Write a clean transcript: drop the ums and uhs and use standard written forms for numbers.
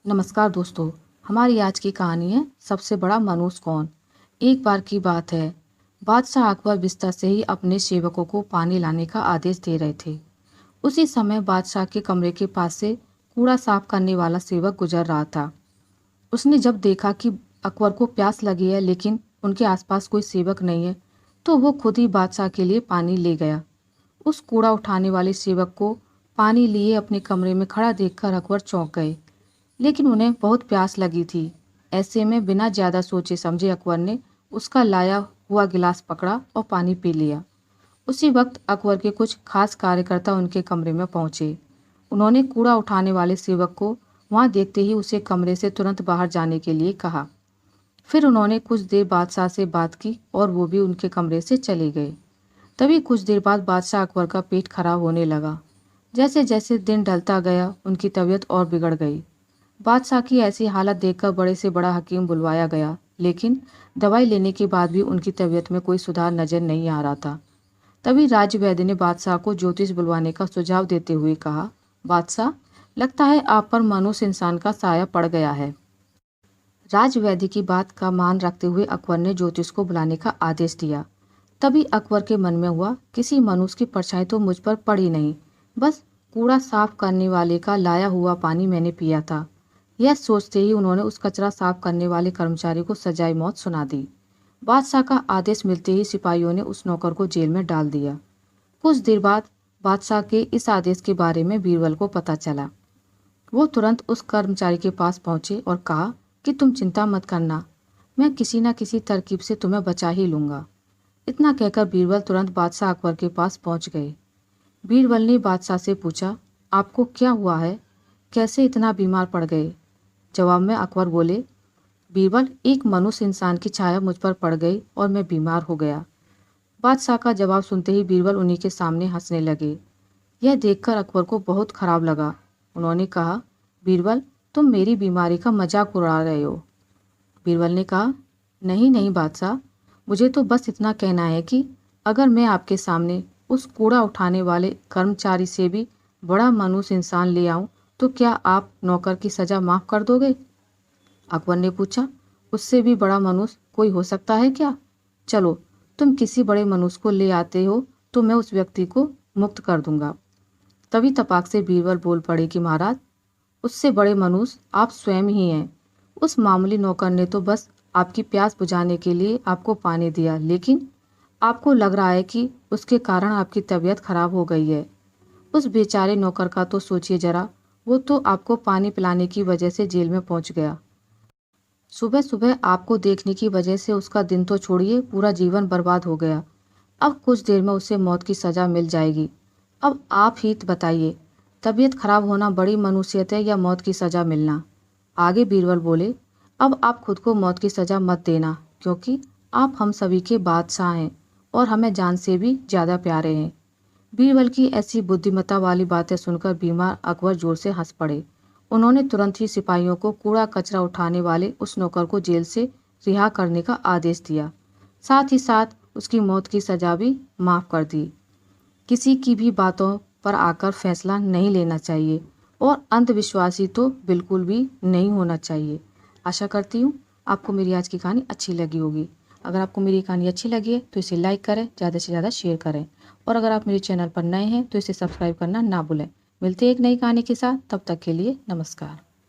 नमस्कार दोस्तों। हमारी आज की कहानी है सबसे बड़ा मनुष्य कौन। एक बार की बात है, बादशाह अकबर बिस्तर से ही अपने सेवकों को पानी लाने का आदेश दे रहे थे। उसी समय बादशाह के कमरे के पास से कूड़ा साफ करने वाला सेवक गुजर रहा था। उसने जब देखा कि अकबर को प्यास लगी है लेकिन उनके आसपास कोई सेवक नहीं है, तो वो खुद ही बादशाह के लिए पानी ले गया। उस कूड़ा उठाने वाले सेवक को पानी लिए अपने कमरे में खड़ा देखकर अकबर चौंक गए, लेकिन उन्हें बहुत प्यास लगी थी। ऐसे में बिना ज़्यादा सोचे समझे अकबर ने उसका लाया हुआ गिलास पकड़ा और पानी पी लिया। उसी वक्त अकबर के कुछ खास कार्यकर्ता उनके कमरे में पहुंचे। उन्होंने कूड़ा उठाने वाले सेवक को वहां देखते ही उसे कमरे से तुरंत बाहर जाने के लिए कहा। फिर उन्होंने कुछ देर बादशाह से बात की और वो भी उनके कमरे से चले गए। तभी कुछ देर बाद बादशाह अकबर का पेट खराब होने लगा। जैसे जैसे दिन ढलता गया उनकी तबीयत और बिगड़ गई। बादशाह की ऐसी हालत देखकर बड़े से बड़ा हकीम बुलवाया गया, लेकिन दवाई लेने के बाद भी उनकी तबीयत में कोई सुधार नजर नहीं आ रहा था। तभी राजवैद्य ने बादशाह को ज्योतिष बुलवाने का सुझाव देते हुए कहा, बादशाह, लगता है आप पर मनुष्य इंसान का साया पड़ गया है। राजवैद्य की बात का मान रखते हुए अकबर ने ज्योतिष को बुलाने का आदेश दिया। तभी अकबर के मन में हुआ, किसी मनुष्य की परछाई तो मुझ पर पड़ी नहीं, बस कूड़ा साफ करने वाले का लाया हुआ पानी मैंने पिया था। यह सोचते ही उन्होंने उस कचरा साफ करने वाले कर्मचारी को सजाए मौत सुना दी। बादशाह का आदेश मिलते ही सिपाहियों ने उस नौकर को जेल में डाल दिया। कुछ देर बाद बादशाह के इस आदेश के बारे में बीरबल को पता चला। वो तुरंत उस कर्मचारी के पास पहुंचे और कहा कि तुम चिंता मत करना, मैं किसी न किसी तरकीब से तुम्हें बचा ही लूंगा। इतना कहकर बीरबल तुरंत बादशाह अकबर के पास पहुंच गए। बीरबल ने बादशाह से पूछा, आपको क्या हुआ है, कैसे इतना बीमार पड़ गए। जवाब में अकबर बोले, बीरबल, एक मनुष्य इंसान की छाया मुझ पर पड़ गई और मैं बीमार हो गया। बादशाह का जवाब सुनते ही बीरबल उन्हीं के सामने हंसने लगे। यह देखकर अकबर को बहुत खराब लगा। उन्होंने कहा, बीरबल, तुम मेरी बीमारी का मजाक उड़ा रहे हो। बीरबल ने कहा, नहीं नहीं बादशाह, मुझे तो बस इतना कहना है कि अगर मैं आपके सामने उस कूड़ा उठाने वाले कर्मचारी से भी बड़ा मनुष्य इंसान ले आऊं, तो क्या आप नौकर की सजा माफ कर दोगे। अकबर ने पूछा, उससे भी बड़ा मनुष्य कोई हो सकता है क्या। चलो, तुम किसी बड़े मनुष्य को ले आते हो तो मैं उस व्यक्ति को मुक्त कर दूंगा। तभी तपाक से बीरबल बोल पड़े कि महाराज, उससे बड़े मनुष्य आप स्वयं ही हैं। उस मामूली नौकर ने तो बस आपकी प्यास बुझाने के लिए आपको पानी दिया, लेकिन आपको लग रहा है कि उसके कारण आपकी तबीयत खराब हो गई है। उस बेचारे नौकर का तो सोचिए जरा, वो तो आपको पानी पिलाने की वजह से जेल में पहुंच गया। सुबह सुबह आपको देखने की वजह से उसका दिन तो छोड़िए, पूरा जीवन बर्बाद हो गया। अब कुछ देर में उसे मौत की सजा मिल जाएगी। अब आप ही बताइए, तबीयत खराब होना बड़ी मनुष्यत है या मौत की सजा मिलना। आगे बीरबल बोले, अब आप खुद को मौत की सजा मत देना, क्योंकि आप हम सभी के बादशाह हैं और हमें जान से भी ज़्यादा प्यारे हैं। बीरबल की ऐसी बुद्धिमत्ता वाली बातें सुनकर बीमार अकबर जोर से हंस पड़े। उन्होंने तुरंत ही सिपाहियों को कूड़ा कचरा उठाने वाले उस नौकर को जेल से रिहा करने का आदेश दिया। साथ ही साथ उसकी मौत की सजा भी माफ़ कर दी। किसी की भी बातों पर आकर फैसला नहीं लेना चाहिए और अंधविश्वासी तो बिल्कुल भी नहीं होना चाहिए। आशा करती हूँ आपको मेरी आज की कहानी अच्छी लगी होगी। अगर आपको मेरी कहानी अच्छी लगी है तो इसे लाइक करें, ज़्यादा से ज़्यादा शेयर करें, और अगर आप मेरे चैनल पर नए हैं तो इसे सब्सक्राइब करना ना भूलें। मिलते हैं एक नई कहानी के साथ, तब तक के लिए नमस्कार।